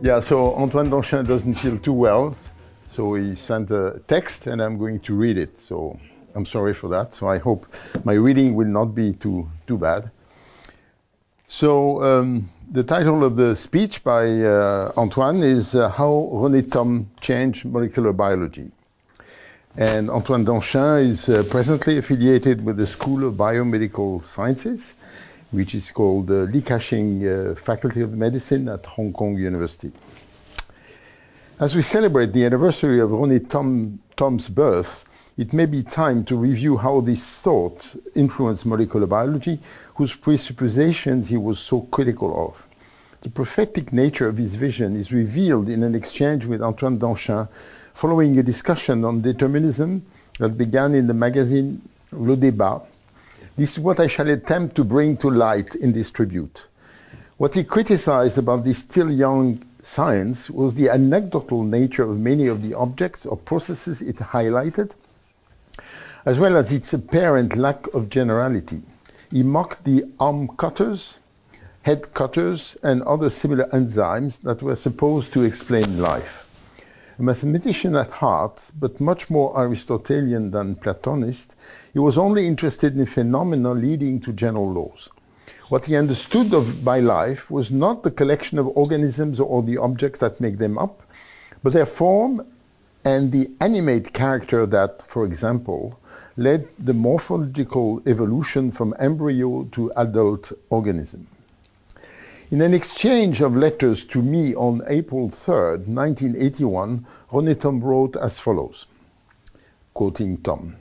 Yeah, so Antoine Danchin doesn't feel too well, so he sent a text and I'm going to read it. So I'm sorry for that. So I hope my reading will not be too bad. So the title of the speech by Antoine is How René THOM Changed Molecular Biology. And Antoine Danchin is presently affiliated with the School of Biomedical Sciences, which is called the Li Ka-shing Faculty of Medicine at Hong Kong University. As we celebrate the anniversary of René THOM's birth, it may be time to review how this thought influenced molecular biology, whose presuppositions he was so critical of. The prophetic nature of his vision is revealed in an exchange with Antoine Danchin following a discussion on determinism that began in the magazine Le Débat. This is what I shall attempt to bring to light in this tribute. What he criticized about this still young science was the anecdotal nature of many of the objects or processes it highlighted, as well as its apparent lack of generality. He mocked the arm cutters, head cutters, and other similar enzymes that were supposed to explain life. A mathematician at heart, but much more Aristotelian than Platonist, he was only interested in phenomena leading to general laws. What he understood by life was not the collection of organisms or the objects that make them up, but their form and the animate character that, for example, led the morphological evolution from embryo to adult organism. In an exchange of letters to me on April 3rd, 1981, René THOM wrote as follows, quoting Thom,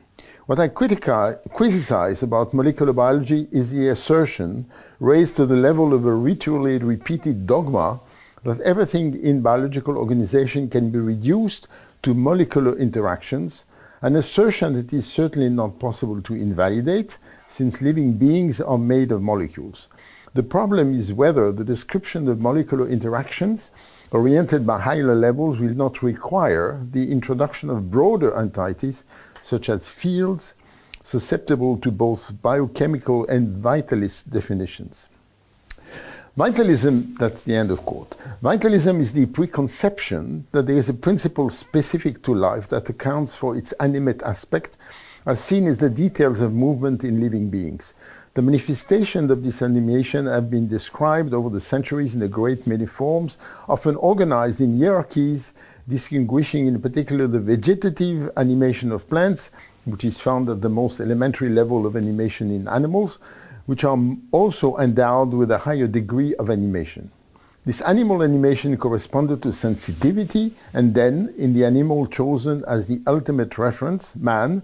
"What I criticize about molecular biology is the assertion, raised to the level of a ritually repeated dogma, that everything in biological organization can be reduced to molecular interactions, an assertion that is certainly not possible to invalidate, since living beings are made of molecules. The problem is whether the description of molecular interactions oriented by higher levels will not require the introduction of broader entities, such as fields, susceptible to both biochemical and vitalist definitions." Vitalism, that's the end of quote. Vitalism is the preconception that there is a principle specific to life that accounts for its animate aspect, as seen as the details of movement in living beings. The manifestations of this animation have been described over the centuries in a great many forms, often organized in hierarchies, distinguishing in particular the vegetative animation of plants, which is found at the most elementary level of animation in animals, which are also endowed with a higher degree of animation. This animal animation corresponded to sensitivity, and then, in the animal chosen as the ultimate reference, man,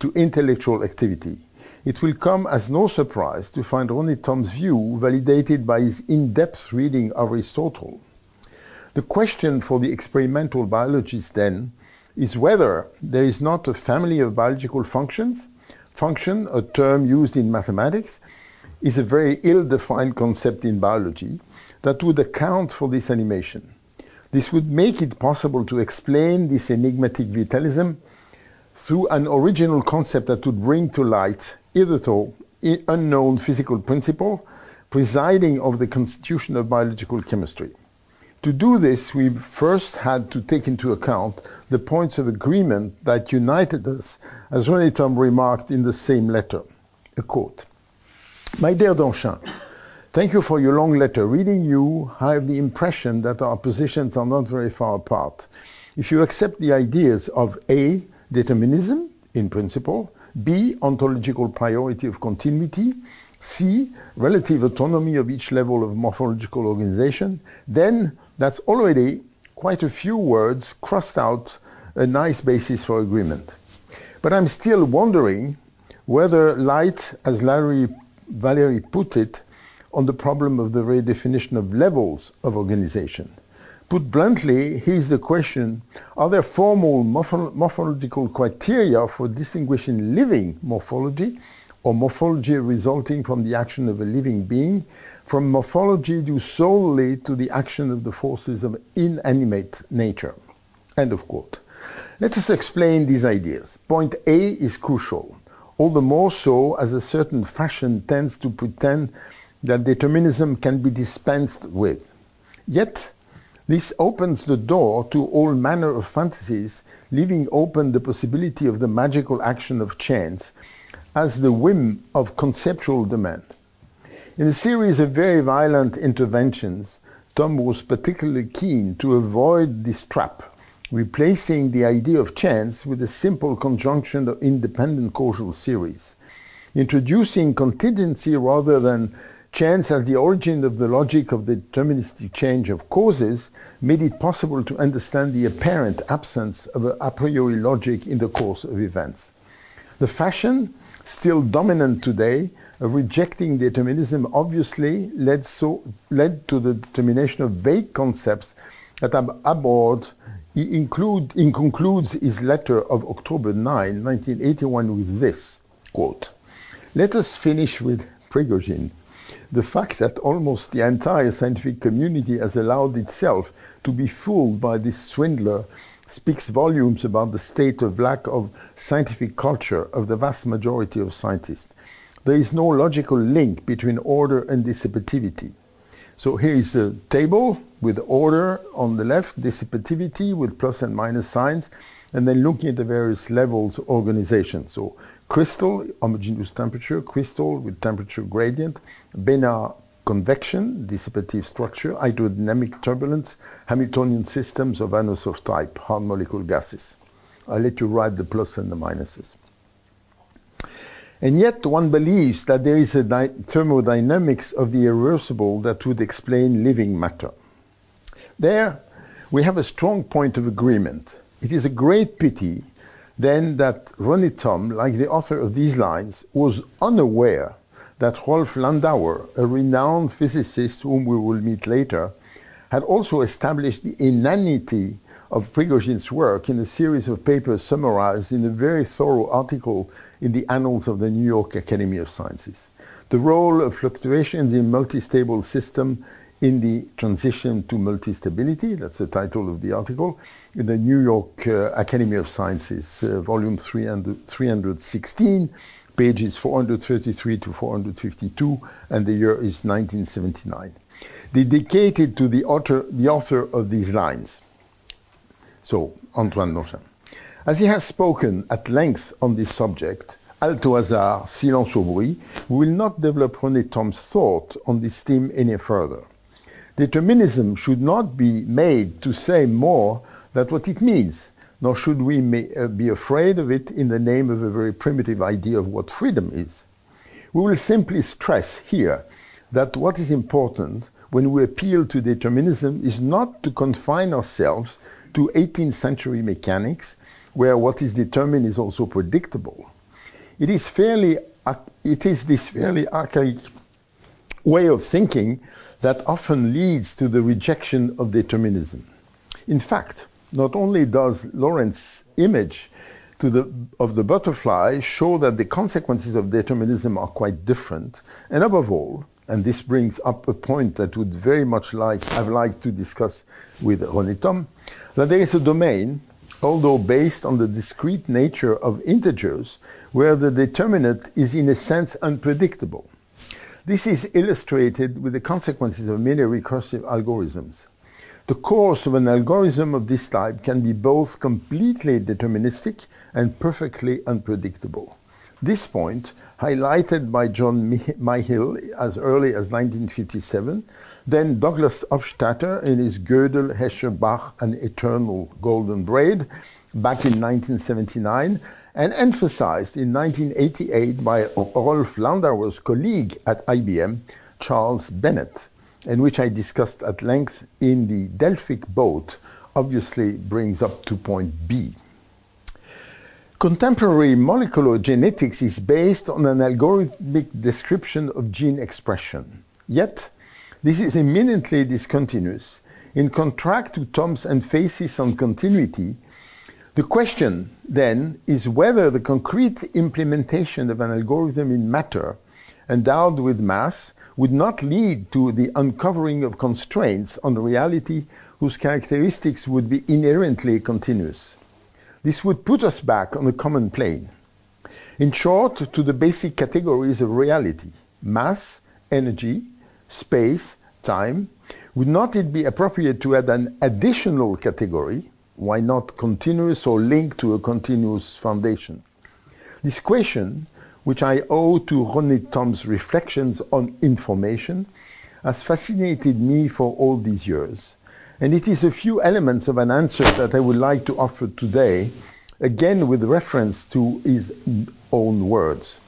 to intellectual activity. It will come as no surprise to find René THOM's view validated by his in-depth reading of Aristotle. The question for the experimental biologist, then, is whether there is not a family of biological functions. Function, a term used in mathematics, is a very ill-defined concept in biology that would account for this animation. This would make it possible to explain this enigmatic vitalism through an original concept that would bring to light hitherto unknown physical principle presiding over the constitution of biological chemistry. To do this, we first had to take into account the points of agreement that united us, as René THOM remarked in the same letter. A quote, "My dear Danchin, thank you for your long letter. Reading you, I have the impression that our positions are not very far apart. If you accept the ideas of A, determinism, in principle, B, ontological priority of continuity, C, relative autonomy of each level of morphological organization, then that's already quite a few words crossed out a nice basis for agreement. But I'm still wondering whether light, as Valery put it, on the problem of the redefinition of levels of organization. Put bluntly, here's the question, are there formal morphological criteria for distinguishing living morphology or morphology resulting from the action of a living being from morphology due solely to the action of the forces of inanimate nature?" End of quote. Let us explain these ideas. Point A is crucial, all the more so as a certain fashion tends to pretend that determinism can be dispensed with. Yet, This opens the door to all manner of fantasies, leaving open the possibility of the magical action of chance as the whim of conceptual demand. In a series of very violent interventions, Thom was particularly keen to avoid this trap, replacing the idea of chance with a simple conjunction of independent causal series. Introducing contingency rather than chance as the origin of the logic of the deterministic change of causes made it possible to understand the apparent absence of a priori logic in the course of events. The fashion, still dominant today, of rejecting determinism obviously led to the determination of vague concepts that Abord concludes his letter of October 9, 1981 with this, quote, "Let us finish with Prigogine. The fact that almost the entire scientific community has allowed itself to be fooled by this swindler speaks volumes about the state of lack of scientific culture of the vast majority of scientists. There is no logical link between order and dissipativity." So here is the table with order on the left, dissipativity with plus and minus signs, and then looking at the various levels of organization. So crystal, homogeneous temperature, crystal with temperature gradient, Bénard convection, dissipative structure, hydrodynamic turbulence, Hamiltonian systems of Anosov type, hard molecule gases. I'll let you write the plus and the minuses. And yet one believes that there is a thermodynamics of the irreversible that would explain living matter. There we have a strong point of agreement. It is a great pity then that René THOM, like the author of these lines, was unaware that Rolf Landauer, a renowned physicist whom we will meet later, had also established the inanity of Prigogine's work in a series of papers summarized in a very thorough article in the Annals of the New York Academy of Sciences. The role of fluctuations in multistable system in the transition to multistability, that's the title of the article, in the New York Academy of Sciences, volume 316, pages 433 to 452, and the year is 1979. Dedicated to the author of these lines. So, Antoine Danchin. As he has spoken at length on this subject, halte au hasard, silence au bruit, we will not develop René THOM's thought on this theme any further. Determinism should not be made to say more than what it means, nor should we be afraid of it in the name of a very primitive idea of what freedom is. We will simply stress here that what is important when we appeal to determinism is not to confine ourselves to 18th century mechanics, where what is determined is also predictable. It is this fairly archaic way of thinking that often leads to the rejection of determinism. In fact, not only does Lorenz's image of the butterfly show that the consequences of determinism are quite different, and above all, and this brings up a point that would very much have liked to discuss with René THOM, that there is a domain, although based on the discrete nature of integers, where the determinant is in a sense unpredictable. This is illustrated with the consequences of many recursive algorithms. The course of an algorithm of this type can be both completely deterministic and perfectly unpredictable. This point, highlighted by John Myhill as early as 1957, then Douglas Hofstadter in his Gödel, Hescher, Bach, An Eternal Golden Braid back in 1979, and emphasized in 1988 by Rolf Landauer's colleague at IBM, Charles Bennett, and which I discussed at length in the Delphic boat, obviously brings up to point B. Contemporary molecular genetics is based on an algorithmic description of gene expression. Yet, this is eminently discontinuous. In contrast to THOM's emphasis on continuity, the question, then, is whether the concrete implementation of an algorithm in matter, endowed with mass, would not lead to the uncovering of constraints on reality whose characteristics would be inherently continuous. This would put us back on a common plane. In short, to the basic categories of reality: mass, energy, space, time, Would not it be appropriate to add an additional category? Why not continuous or linked to a continuous foundation? This question, which I owe to René THOM's reflections on information, has fascinated me for all these years. And it is a few elements of an answer that I would like to offer today, again with reference to his own words.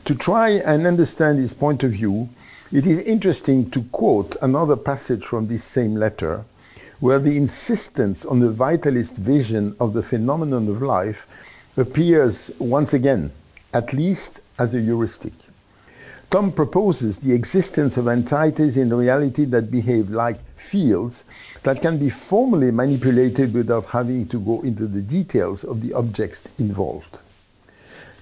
To try and understand his point of view, it is interesting to quote another passage from this same letter, where the insistence on the vitalist vision of the phenomenon of life appears once again, at least as a heuristic. THOM proposes the existence of entities in reality that behave like fields that can be formally manipulated without having to go into the details of the objects involved.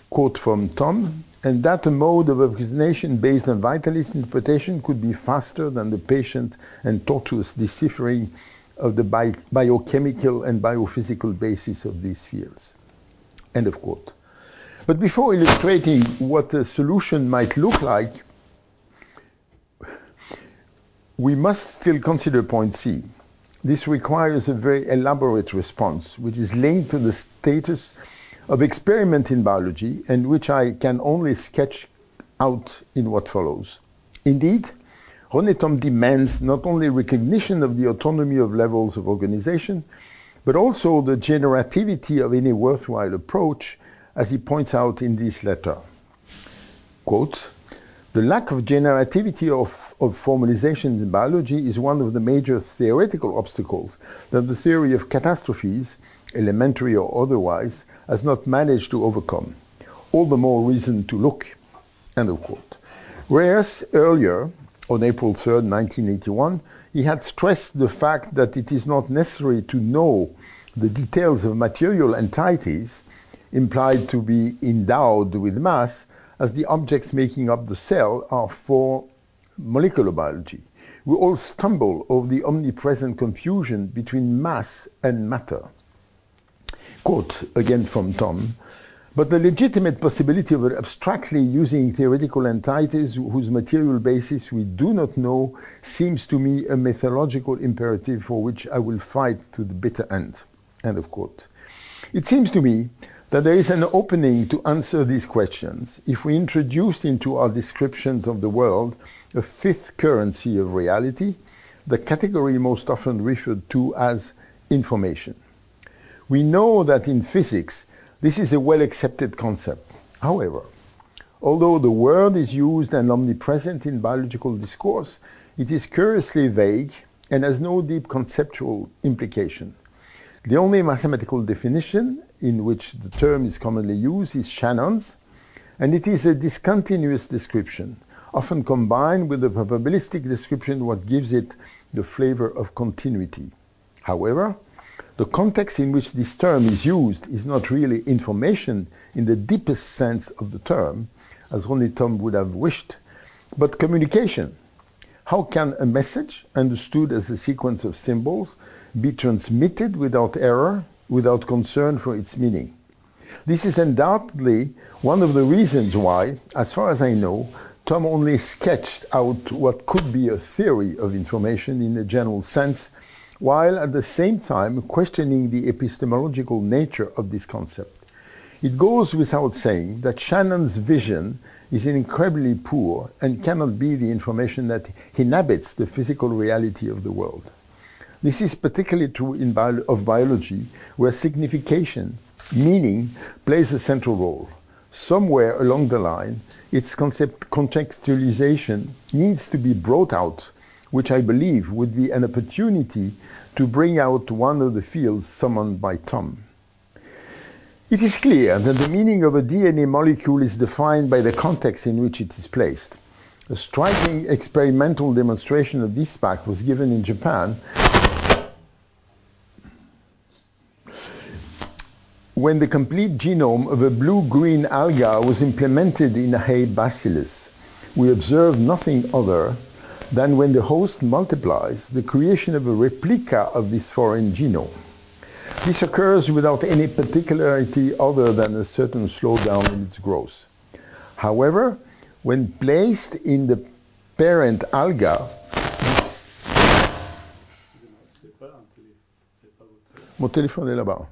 Quote from THOM, and that a mode of approximation based on vitalist interpretation could be faster than the patient and tortuous deciphering of the biochemical and biophysical basis of these fields. End of quote. But before illustrating what a solution might look like, we must still consider point C. This requires a very elaborate response, which is linked to the status of experiment in biology, and which I can only sketch out in what follows. Indeed, René THOM demands not only recognition of the autonomy of levels of organization, but also the generativity of any worthwhile approach, as he points out in this letter. Quote, the lack of generativity of formalization in biology is one of the major theoretical obstacles that the theory of catastrophes, elementary or otherwise, has not managed to overcome. All the more reason to look. End of quote. Whereas earlier, on April 3rd, 1981, he had stressed the fact that it is not necessary to know the details of material entities implied to be endowed with mass, as the objects making up the cell are for molecular biology. We all stumble over the omnipresent confusion between mass and matter. Quote again from THOM, but the legitimate possibility of abstractly using theoretical entities whose material basis we do not know seems to me a methodological imperative for which I will fight to the bitter end. End of quote. It seems to me that there is an opening to answer these questions if we introduced into our descriptions of the world a fifth currency of reality, the category most often referred to as information. We know that in physics, this is a well-accepted concept. However, although the word is used and omnipresent in biological discourse, it is curiously vague and has no deep conceptual implication. The only mathematical definition in which the term is commonly used is Shannon's, and it is a discontinuous description, often combined with a probabilistic description, what gives it the flavor of continuity. However, the context in which this term is used is not really information in the deepest sense of the term, as René THOM would have wished, but communication. How can a message, understood as a sequence of symbols, be transmitted without error, without concern for its meaning? This is undoubtedly one of the reasons why, as far as I know, THOM only sketched out what could be a theory of information in a general sense, while at the same time questioning the epistemological nature of this concept. It goes without saying that Shannon's vision is incredibly poor and cannot be the information that inhabits the physical reality of the world. This is particularly true of biology, where signification, meaning, plays a central role. Somewhere along the line, its contextualization needs to be brought out, which I believe would be an opportunity to bring out one of the fields summoned by THOM. It is clear that the meaning of a DNA molecule is defined by the context in which it is placed. A striking experimental demonstration of this fact was given in Japan when the complete genome of a blue-green alga was implemented in a hay bacillus. We observed nothing other than when the host multiplies, the creation of a replica of this foreign genome. This occurs without any particularity other than a certain slowdown in its growth. However, when placed in the parent alga, Mon téléphone est là-bas.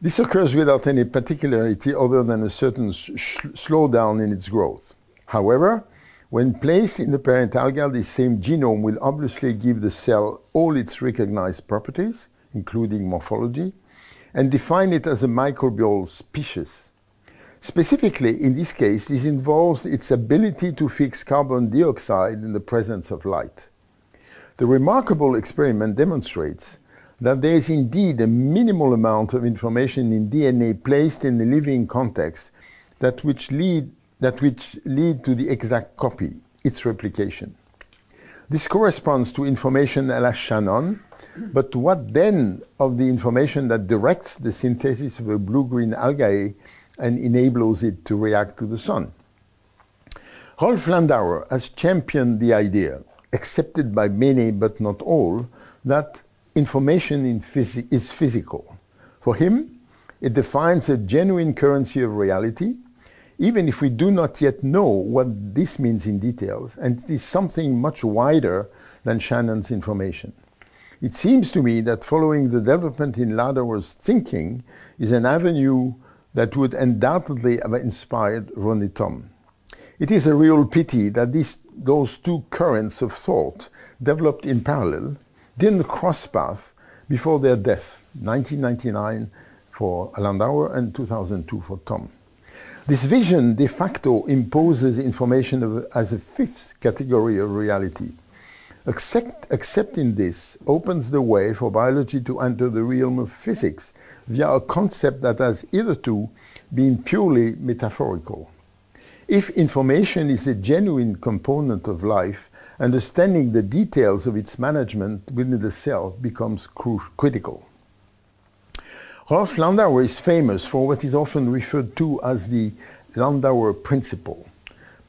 This occurs without any particularity other than a certain slowdown in its growth. However, when placed in the parent alga, the same genome will obviously give the cell all its recognized properties, including morphology, and define it as a microbial species. Specifically, in this case, this involves its ability to fix carbon dioxide in the presence of light. The remarkable experiment demonstrates that there is indeed a minimal amount of information in DNA placed in the living context that which lead to the exact copy, its replication. This corresponds to information a la Shannon, but what then of the information that directs the synthesis of a blue-green algae and enables it to react to the sun? Rolf Landauer has championed the idea, accepted by many but not all, that information is physical. For him, it defines a genuine currency of reality, even if we do not yet know what this means in details, and it is something much wider than Shannon's information. It seems to me that following the development in Landauer's thinking is an avenue that would undoubtedly have inspired René THOM. It is a real pity that those two currents of thought, developed in parallel, didn't cross paths before their death, 1999 for Landauer and 2002 for THOM. This vision de facto imposes information as a fifth category of reality. Accepting this opens the way for biology to enter the realm of physics via a concept that has hitherto been purely metaphorical. If information is a genuine component of life, understanding the details of its management within the cell becomes critical. Rolf Landauer is famous for what is often referred to as the Landauer principle.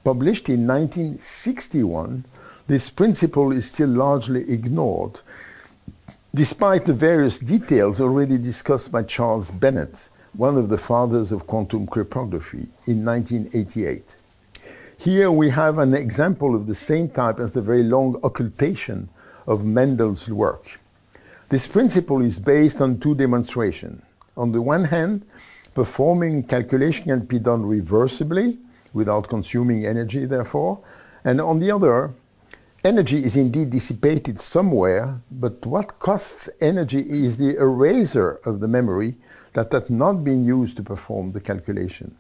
Published in 1961, this principle is still largely ignored, despite the various details already discussed by Charles Bennett, one of the fathers of quantum cryptography, in 1988. Here we have an example of the same type as the very long occultation of Mendel's work. This principle is based on two demonstrations. On the one hand, performing calculation can be done reversibly, without consuming energy therefore, and on the other, energy is indeed dissipated somewhere, but what costs energy is the eraser of the memory that had not been used to perform the calculation.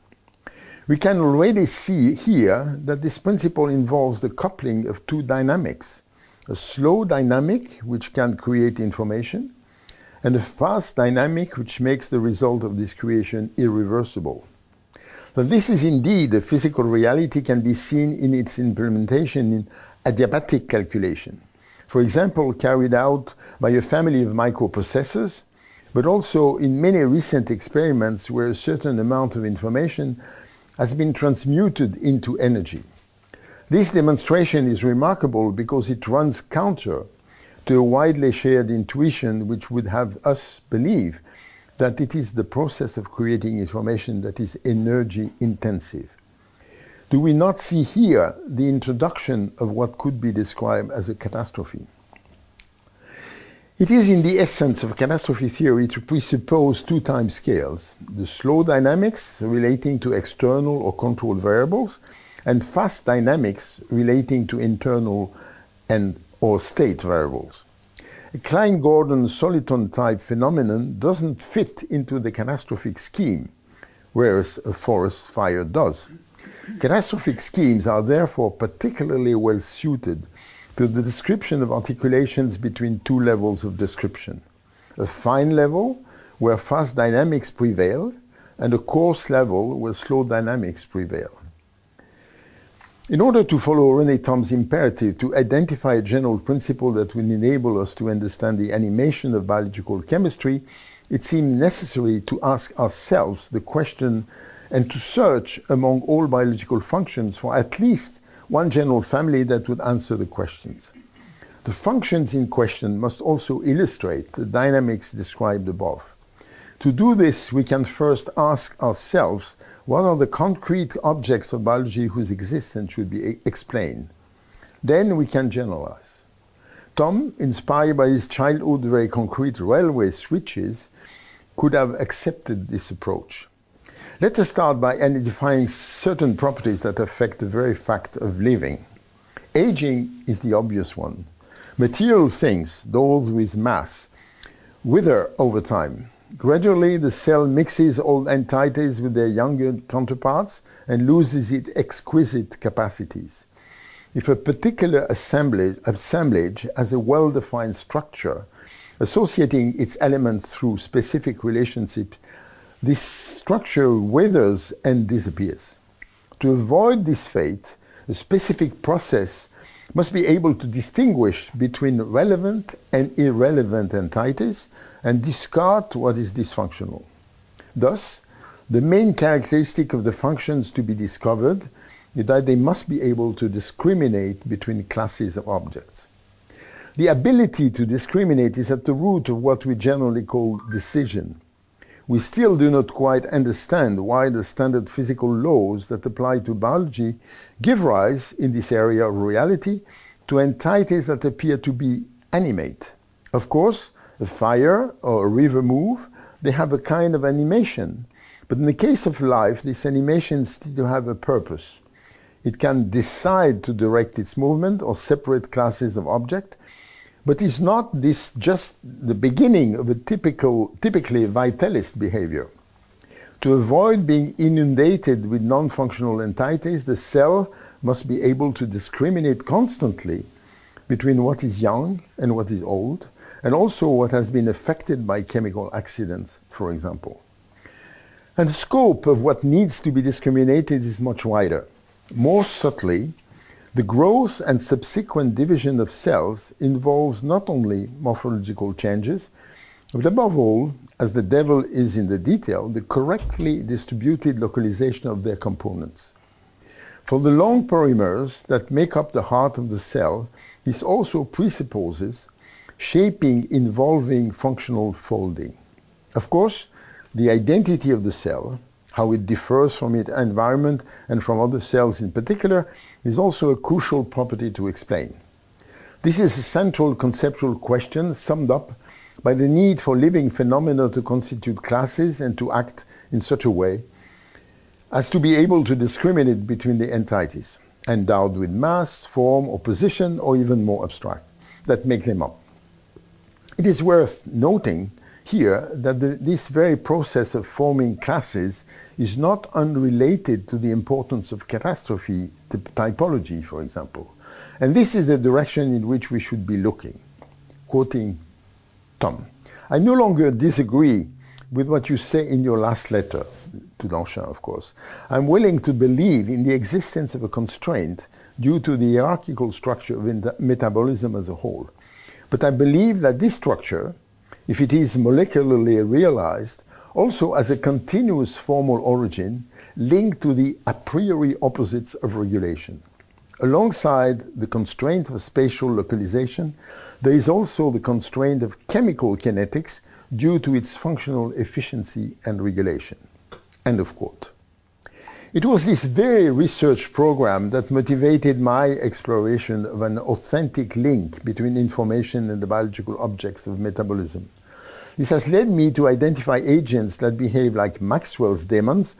We can already see here that this principle involves the coupling of two dynamics, a slow dynamic which can create information, and a fast dynamic which makes the result of this creation irreversible. But this is indeed a physical reality can be seen in its implementation in adiabatic calculation, for example carried out by a family of microprocessors, but also in many recent experiments where a certain amount of information has been transmuted into energy. This demonstration is remarkable because it runs counter to a widely shared intuition which would have us believe that it is the process of creating information that is energy intensive. Do we not see here the introduction of what could be described as a catastrophe? It is in the essence of catastrophe theory to presuppose two time scales, the slow dynamics relating to external or controlled variables, and fast dynamics relating to internal or state variables. A Klein-Gordon-Soliton type phenomenon doesn't fit into the catastrophic scheme, whereas a forest fire does. Catastrophic schemes are therefore particularly well suited to the description of articulations between two levels of description. A fine level where fast dynamics prevail, and a coarse level where slow dynamics prevail. In order to follow René THOM's imperative to identify a general principle that will enable us to understand the animation of biological chemistry, it seemed necessary to ask ourselves the question and to search among all biological functions for at least one general family that would answer the questions. The functions in question must also illustrate the dynamics described above. To do this, we can first ask ourselves what are the concrete objects of biology whose existence should be explained. Then we can generalize. Thom, inspired by his childhood very concrete railway switches, could have accepted this approach. Let us start by identifying certain properties that affect the very fact of living. Aging is the obvious one. Material things, those with mass, wither over time. Gradually, the cell mixes old entities with their younger counterparts and loses its exquisite capacities. If a particular assemblage has a well-defined structure, associating its elements through specific relationships, this structure withers and disappears. To avoid this fate, a specific process must be able to distinguish between relevant and irrelevant entities and discard what is dysfunctional. Thus, the main characteristic of the functions to be discovered is that they must be able to discriminate between classes of objects. The ability to discriminate is at the root of what we generally call decision. We still do not quite understand why the standard physical laws that apply to biology give rise, in this area of reality, to entities that appear to be animate. Of course, a fire or a river move, they have a kind of animation. But in the case of life, this animation still have a purpose. It can decide to direct its movement or separate classes of objects, but is not this just the beginning of a typically vitalist behavior? To avoid being inundated with non-functional entities, the cell must be able to discriminate constantly between what is young and what is old, and also what has been affected by chemical accidents, for example. And the scope of what needs to be discriminated is much wider. More subtly, the growth and subsequent division of cells involves not only morphological changes, but above all, as the devil is in the detail, the correctly distributed localization of their components. For the long polymers that make up the heart of the cell, this also presupposes shaping involving functional folding. Of course, the identity of the cell, how it differs from its environment and from other cells in particular, is also a crucial property to explain. This is a central conceptual question summed up by the need for living phenomena to constitute classes and to act in such a way as to be able to discriminate between the entities, endowed with mass, form, or position, or even more abstract, that make them up. It is worth noting here that this very process of forming classes is not unrelated to the importance of catastrophe typology, for example. And this is the direction in which we should be looking. Quoting Thom, I no longer disagree with what you say in your last letter, to Danchin, of course. I'm willing to believe in the existence of a constraint due to the hierarchical structure of metabolism as a whole. But I believe that this structure, if it is molecularly realized, also has a continuous formal origin linked to the a priori opposites of regulation. Alongside the constraint of spatial localization, there is also the constraint of chemical kinetics due to its functional efficiency and regulation. End of quote. It was this very research program that motivated my exploration of an authentic link between information and the biological objects of metabolism. This has led me to identify agents that behave like Maxwell's demons,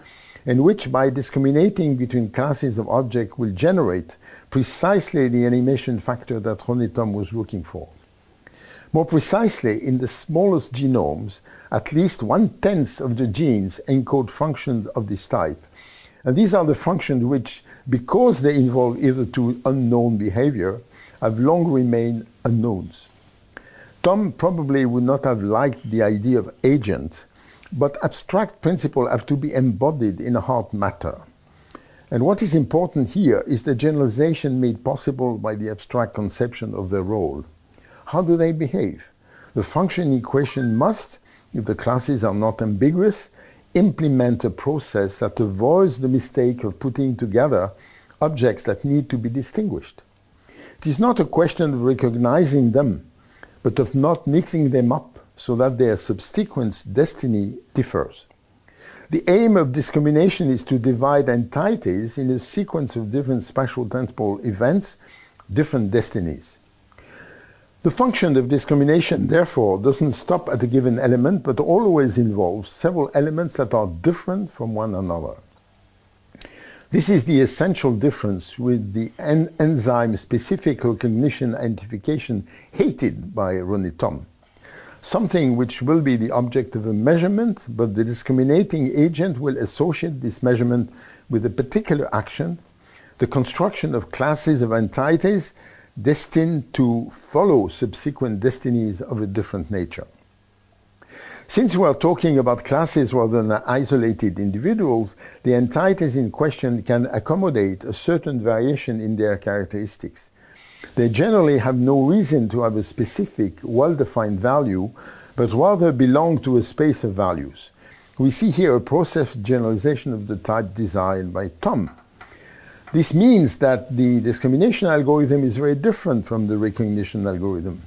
and which, by discriminating between classes of objects, will generate precisely the animation factor that René THOM was looking for. More precisely, in the smallest genomes, at least 1/10 of the genes encode functions of this type. And these are the functions which, because they involve hitherto unknown behavior, have long remained unknowns. Thom probably would not have liked the idea of agent, but abstract principles have to be embodied in a hard matter. And what is important here is the generalization made possible by the abstract conception of their role. How do they behave? The function equation must, if the classes are not ambiguous, implement a process that avoids the mistake of putting together objects that need to be distinguished. It is not a question of recognizing them, but of not mixing them up so that their subsequent destiny differs. The aim of discrimination is to divide entities in a sequence of different spatial temporal events, different destinies. The function of discrimination, therefore, doesn't stop at a given element, but always involves several elements that are different from one another. This is the essential difference with the enzyme-specific recognition identification hated by René THOM. Something which will be the object of a measurement, but the discriminating agent will associate this measurement with a particular action, the construction of classes of entities destined to follow subsequent destinies of a different nature. Since we are talking about classes rather than isolated individuals, the entities in question can accommodate a certain variation in their characteristics. They generally have no reason to have a specific, well-defined value, but rather belong to a space of values. We see here a process generalization of the type desired by THOM. This means that the discrimination algorithm is very different from the recognition algorithm.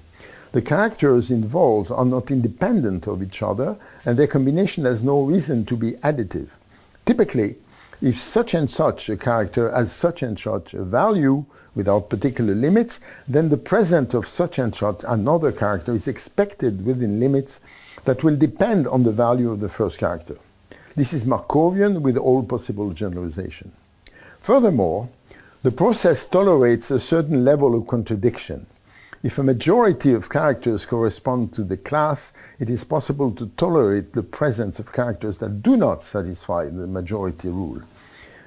The characters involved are not independent of each other, and their combination has no reason to be additive. Typically, if such and such a character has such and such a value without particular limits, then the presence of such and such another character is expected within limits that will depend on the value of the first character. This is Markovian with all possible generalization. Furthermore, the process tolerates a certain level of contradiction. If a majority of characters correspond to the class, it is possible to tolerate the presence of characters that do not satisfy the majority rule.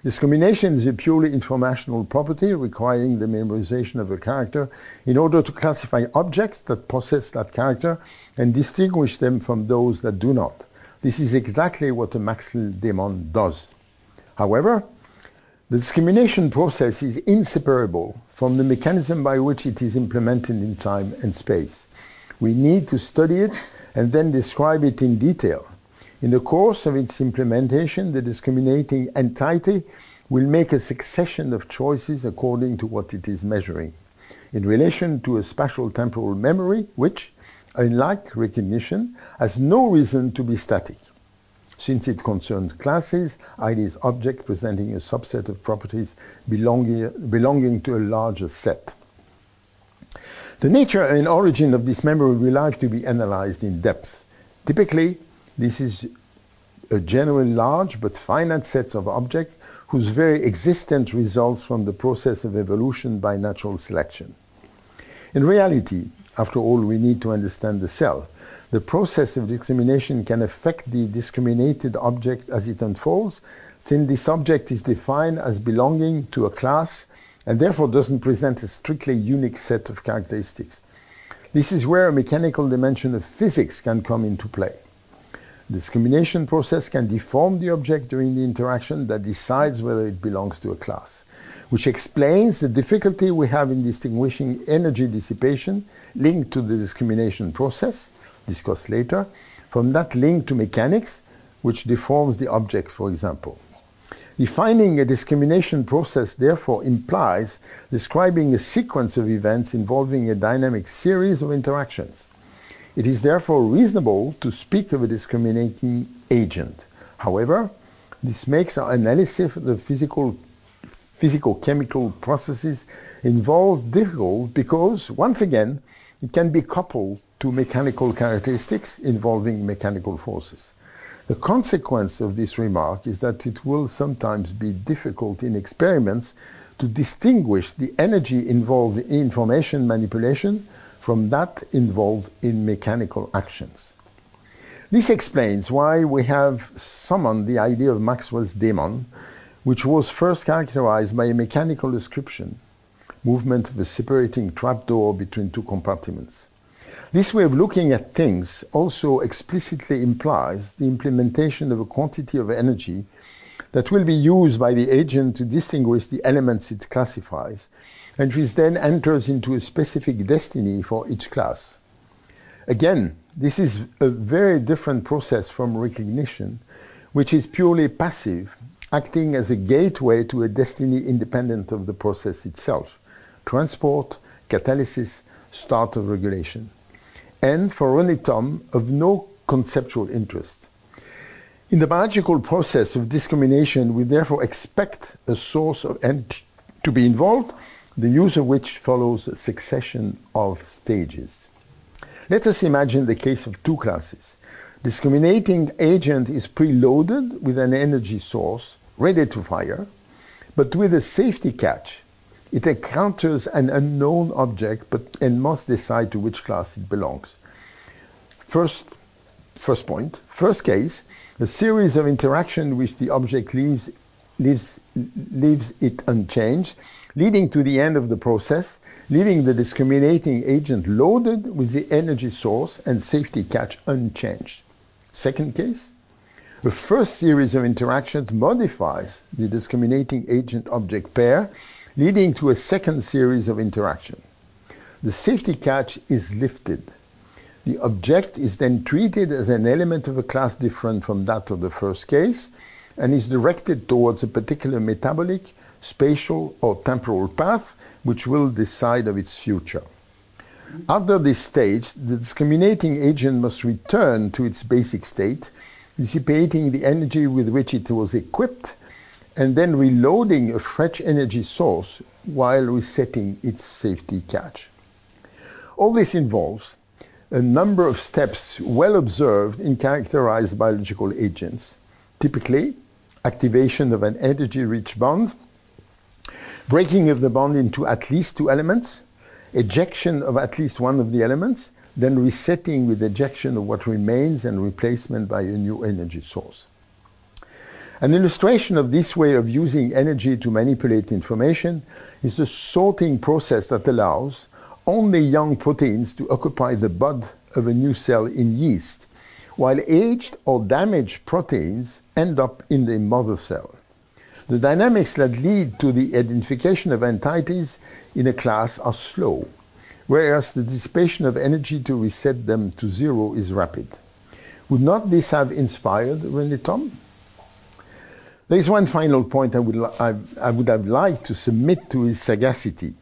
Discrimination is a purely informational property requiring the memorization of a character in order to classify objects that possess that character and distinguish them from those that do not. This is exactly what a Maxwell daemon does. However, the discrimination process is inseparable from the mechanism by which it is implemented in time and space. We need to study it and then describe it in detail. In the course of its implementation, the discriminating entity will make a succession of choices according to what it is measuring, in relation to a spatial temporal memory which, unlike recognition, has no reason to be static, since it concerns classes, i.e. objects presenting a subset of properties belonging to a larger set. The nature and origin of this memory will have to be analyzed in depth. Typically, this is a generally large but finite set of objects whose very existence results from the process of evolution by natural selection. In reality, after all, we need to understand the cell. The process of discrimination can affect the discriminated object as it unfolds, since this object is defined as belonging to a class and therefore doesn't present a strictly unique set of characteristics. This is where a mechanical dimension of physics can come into play. The discrimination process can deform the object during the interaction that decides whether it belongs to a class, which explains the difficulty we have in distinguishing energy dissipation linked to the discrimination process, discussed later, from that link to mechanics, which deforms the object, for example. Defining a discrimination process therefore implies describing a sequence of events involving a dynamic series of interactions. It is therefore reasonable to speak of a discriminating agent. However, this makes our analysis of the physical-chemical processes involved difficult because, once again, it can be coupled to mechanical characteristics involving mechanical forces. The consequence of this remark is that it will sometimes be difficult in experiments to distinguish the energy involved in information manipulation from that involved in mechanical actions. This explains why we have summoned the idea of Maxwell's daemon, which was first characterized by a mechanical description, movement of a separating trapdoor between two compartments. This way of looking at things also explicitly implies the implementation of a quantity of energy that will be used by the agent to distinguish the elements it classifies, and which then enters into a specific destiny for each class. Again, this is a very different process from recognition, which is purely passive, acting as a gateway to a destiny independent of the process itself, transport, catalysis, start of regulation, and for René THOM, of no conceptual interest. In the biological process of discrimination, we therefore expect a source of energy to be involved the use of which follows a succession of stages. Let us imagine the case of two classes. Discriminating agent is preloaded with an energy source ready to fire, but with a safety catch. It encounters an unknown object and must decide to which class it belongs. First case, a series of interactions which the object leaves it unchanged, leading to the end of the process, leaving the discriminating agent loaded with the energy source and safety catch unchanged. Second case, the first series of interactions modifies the discriminating agent-object pair, leading to a second series of interactions. The safety catch is lifted. The object is then treated as an element of a class different from that of the first case and is directed towards a particular metabolic, spatial, or temporal path which will decide of its future. After this stage, the discriminating agent must return to its basic state, dissipating the energy with which it was equipped, and then reloading a fresh energy source while resetting its safety catch. All this involves a number of steps well observed in characterized biological agents, typically activation of an energy-rich bond, breaking of the bond into at least two elements, ejection of at least one of the elements, then resetting with ejection of what remains and replacement by a new energy source. An illustration of this way of using energy to manipulate information is the sorting process that allows only young proteins to occupy the bud of a new cell in yeast, while aged or damaged proteins end up in the mother cell. The dynamics that lead to the identification of entities in a class are slow, whereas the dissipation of energy to reset them to zero is rapid. Would not this have inspired René THOM? There is one final point I would have liked to submit to his sagacity.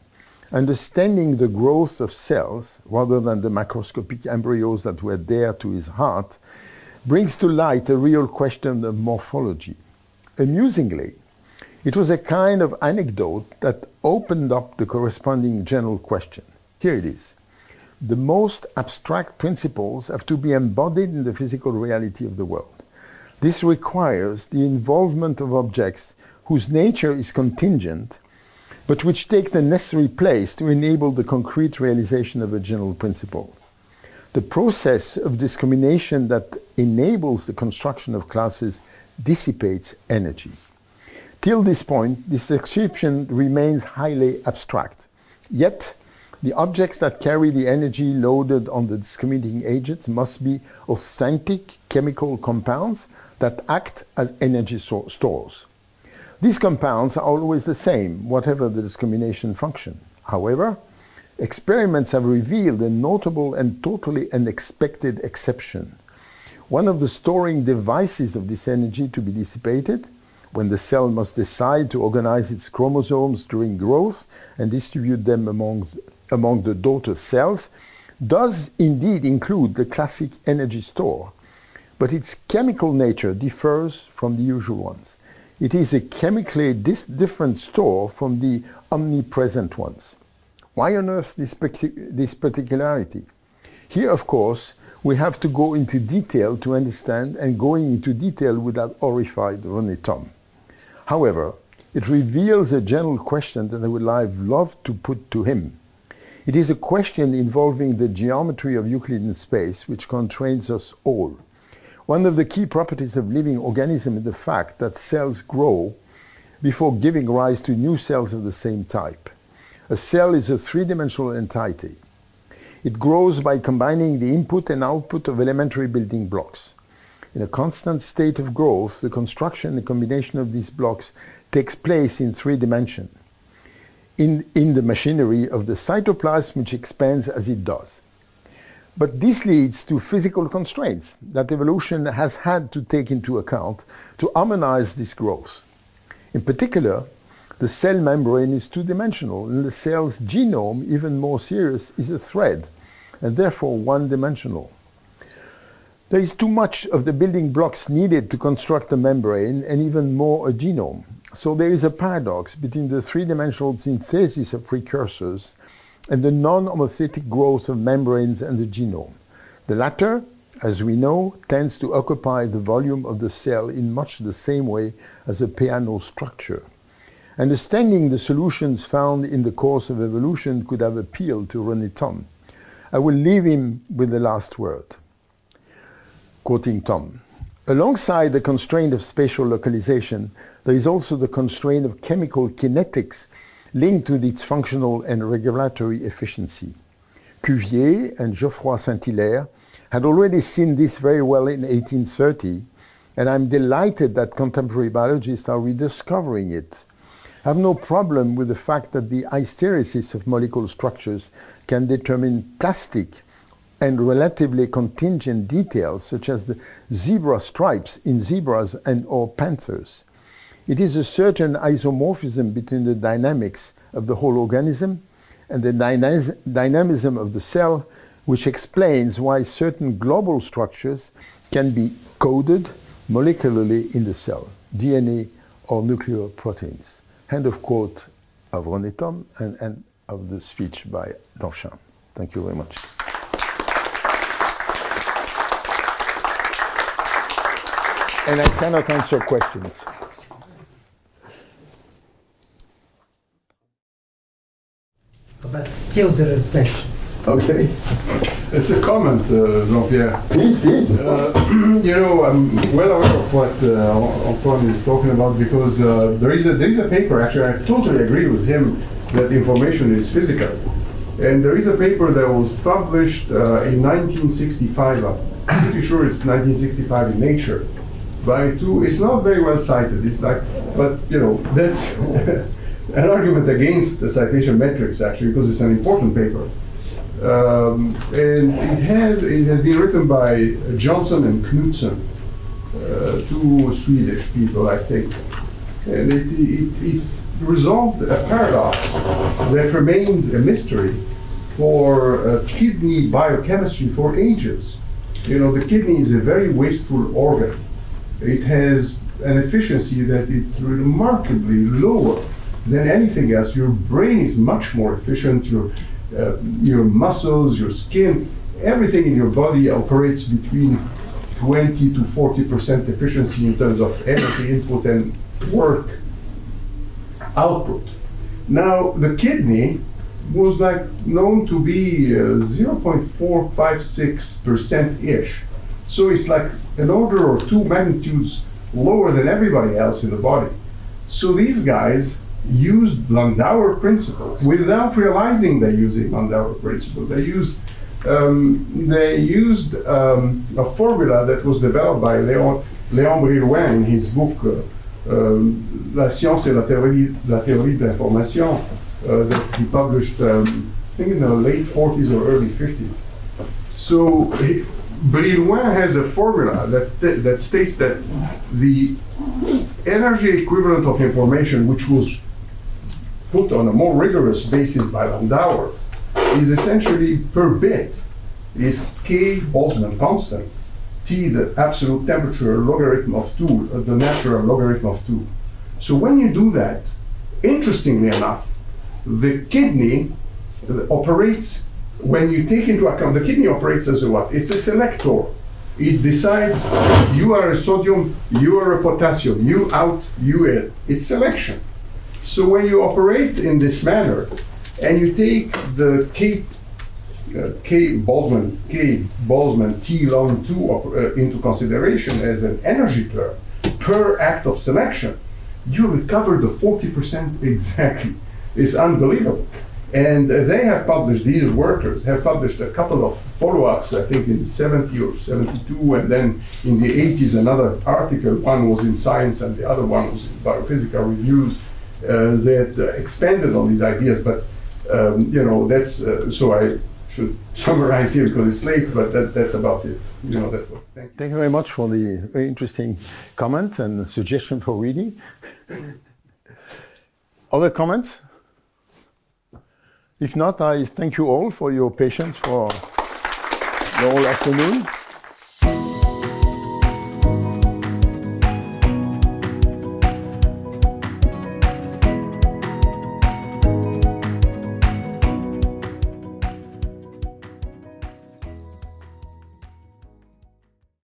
Understanding the growth of cells, rather than the macroscopic embryos that were dear to his heart, brings to light a real question of morphology. Amusingly, it was a kind of anecdote that opened up the corresponding general question. Here it is. The most abstract principles have to be embodied in the physical reality of the world. This requires the involvement of objects whose nature is contingent, but which take the necessary place to enable the concrete realization of a general principle. The process of discrimination that enables the construction of classes dissipates energy. Till this point, this description remains highly abstract. Yet, the objects that carry the energy loaded on the discriminating agents must be authentic chemical compounds that act as energy stores. These compounds are always the same, whatever the discrimination function. However, experiments have revealed a notable and totally unexpected exception. One of the storing devices of this energy to be dissipated, when the cell must decide to organize its chromosomes during growth and distribute them among the daughter cells, does indeed include the classic energy store, but its chemical nature differs from the usual ones. It is a chemically different store from the omnipresent ones. Why on earth this particularity? Here, of course, we have to go into detail to understand, and going into detail would have horrified René THOM. However, it reveals a general question that I would have loved to put to him. It is a question involving the geometry of Euclidean space, which constrains us all. One of the key properties of living organisms is the fact that cells grow before giving rise to new cells of the same type. A cell is a three-dimensional entity. It grows by combining the input and output of elementary building blocks. In a constant state of growth, the construction and combination of these blocks takes place in three dimensions, in the machinery of the cytoplasm, which expands as it does. But this leads to physical constraints that evolution has had to take into account to harmonize this growth. In particular, the cell membrane is two-dimensional, and the cell's genome, even more serious, is a thread, and therefore one-dimensional. There is too much of the building blocks needed to construct a membrane, and even more a genome. So there is a paradox between the three-dimensional synthesis of precursors and the non-homothetic growth of membranes and the genome. The latter, as we know, tends to occupy the volume of the cell in much the same way as a piano structure. Understanding the solutions found in the course of evolution could have appealed to René THOM. I will leave him with the last word. Quoting Thom, alongside the constraint of spatial localization, there is also the constraint of chemical kinetics linked to its functional and regulatory efficiency. Cuvier and Geoffroy Saint-Hilaire had already seen this very well in 1830, and I'm delighted that contemporary biologists are rediscovering it. I have no problem with the fact that the hysteresis of molecular structures can determine plastic and relatively contingent details, such as the zebra stripes in zebras and or panthers. It is a certain isomorphism between the dynamics of the whole organism and the dynamism of the cell, which explains why certain global structures can be coded molecularly in the cell, DNA or nuclear proteins. End of quote of René THOM and of the speech by Danchin. Thank you very much. And I cannot answer questions. But still there is question. Okay. It's a comment, Jean-Pierre. Please. You know, I'm well aware of what Antoine is talking about because there is a paper, actually, I totally agree with him that information is physical. And there is a paper that was published in 1965, I'm pretty sure it's 1965 in Nature, by two, it's not very well cited, it's like, but you know, that's an argument against the citation metrics actually, because it's an important paper. And it has been written by Johnson and Knudsen, two Swedish people, I think. And it resolved a paradox that remained a mystery for kidney biochemistry for ages. You know, the kidney is a very wasteful organ. It has an efficiency that is remarkably lower than anything else. Your brain is much more efficient. Your muscles, your skin, everything in your body operates between 20 to 40% efficiency in terms of energy input and work output. Now, the kidney was like known to be 0.456%-ish. So it's like an order or two magnitudes lower than everybody else in the body. So these guys used Landauer principle without realizing they're using Landauer principle. They used a formula that was developed by Léon Brillouin in his book La science et la théorie de l'information that he published I think in the late 40s or early 50s. So Brillouin has a formula that states that the energy equivalent of information, which was put on a more rigorous basis by Landauer, is essentially per bit is K Boltzmann constant, T the absolute temperature logarithm of 2, the natural logarithm of 2. So when you do that, interestingly enough, the kidney operates, when you take into account, the kidney operates as a what? It's a selector. It decides you are a sodium, you are a potassium, you out, you in. It's selection. So when you operate in this manner, and you take the K Boltzmann T log 2 into consideration as an energy term per act of selection, you recover the 40% exactly. It's unbelievable. And they have published, these workers have published a couple of follow-ups, I think in 70 or 72, and then in the 80s another article, one was in Science and the other one was in Biophysical Reviews, that expanded on these ideas. But you know, that's so I should summarize here because it's late, but that's about it. You know, that. Thank you very much for the very interesting comment and suggestion for reading. Other comments? If not, I thank you all for your patience for the whole afternoon.